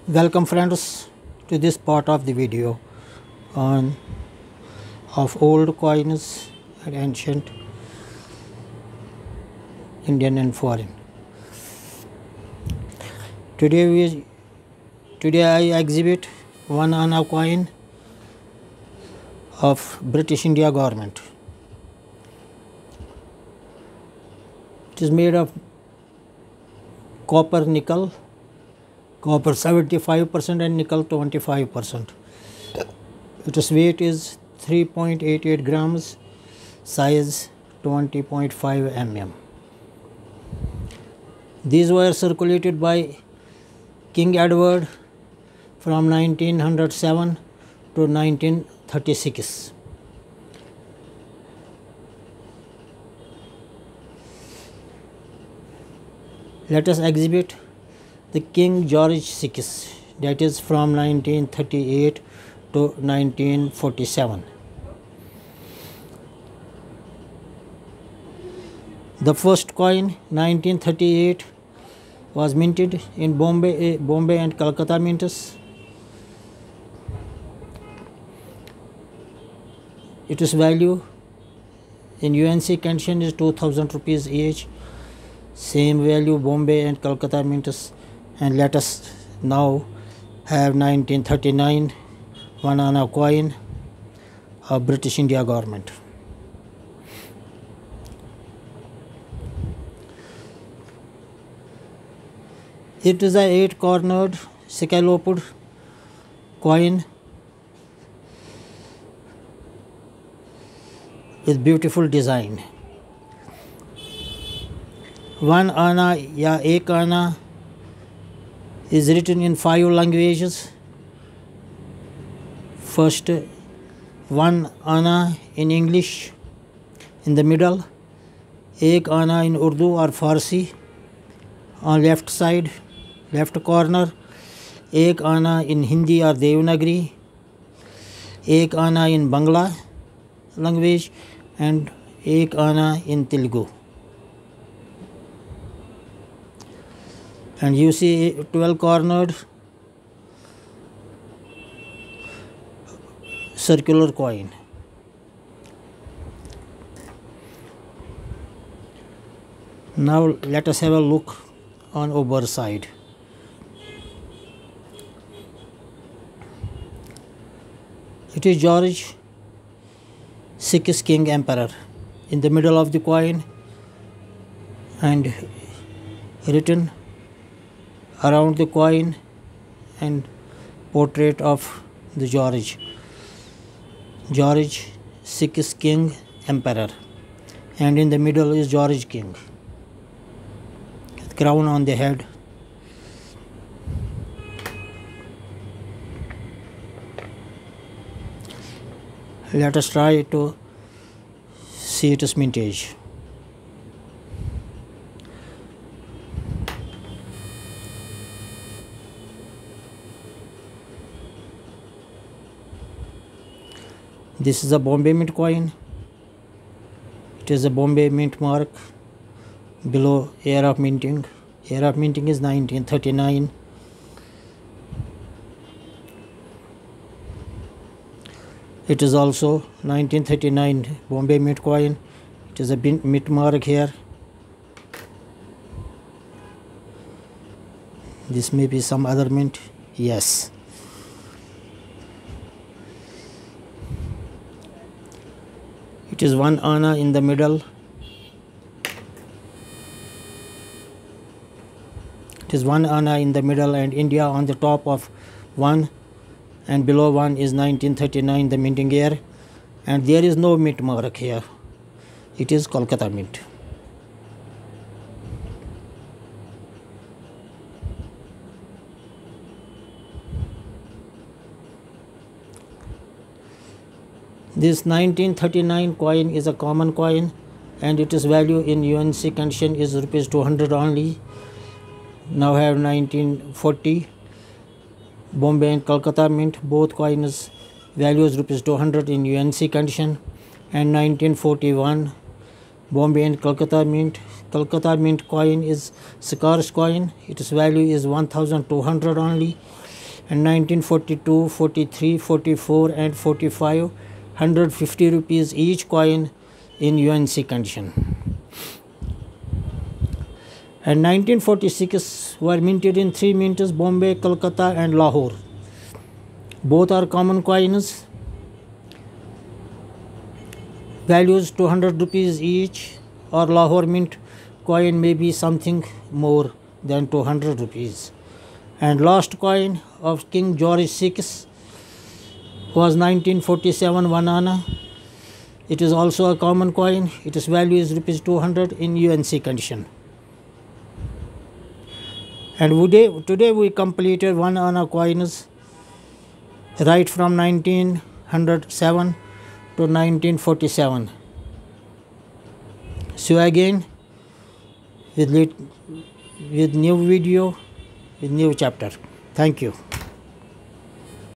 Welcome friends to this part of the video on of old coins and ancient Indian and foreign. Today I exhibit one Anna coin of British India government. It is made of copper nickel, copper 75% and nickel 25%. Its weight is 3.88 grams, size 20.5 mm. These were circulated by King Edward from 1907 to 1936. Let us exhibit the King George VI, that is from 1938 to 1947. The first coin, 1938, was minted in Bombay and Calcutta mints. Its value in UNC condition is 2000 rupees each. Same value Bombay and Calcutta mints. And let us now have 1939 one Anna coin of British India government. It is a 8-cornered scalloped coin with beautiful design. One Anna या एक Anna is written in 5 languages. First, one Anna in English in the middle, एक Anna in Urdu or Farsi on left side, left corner, एक Anna in Hindi or Devanagari, एक Anna in Bangla language, and एक Anna in Telugu. And you see 12-cornered circular coin. Now let us have a look on over side. It is George VI King Emperor in the middle of the coin, and written around the coin and portrait of the George VI King Emperor, and in the middle is George King, crown on the head. Let us try to see its mintage. This is a Bombay Mint coin. It is a Bombay Mint mark below year of minting. Year of minting is 1939. It is also 1939 Bombay Mint coin. It is a mint mark here. This may be some other mint. Yes. It is one Anna in the middle. It is one Anna in the middle and India on the top of one, and below one is 1939 the minting year, and there is no mint mark here. It is Kolkata mint. This 1939 coin is a common coin, and its value in UNC condition is rupees 200 only. Now have 1940 Bombay and Calcutta mint, both coins values rupees 200 in UNC condition, and 1941 Bombay and Calcutta mint. Calcutta mint coin is scarce coin. Its value is 1200 only. and 1942, 43, 44 and 45, 150 rupees each coin in UNC condition. And 1946 were minted in 3 mints: Bombay, Calcutta and Lahore. Both are common coins. Values 200 rupees each, or Lahore mint coin may be something more than 200 rupees. And last coin of King George VI was 1947 1 anna. It is also a common coin. Its value is rupees 200 in UNC condition. And today we completed 1 anna coins right from 1907 to 1947. See you again with new video, with new chapter. Thank you.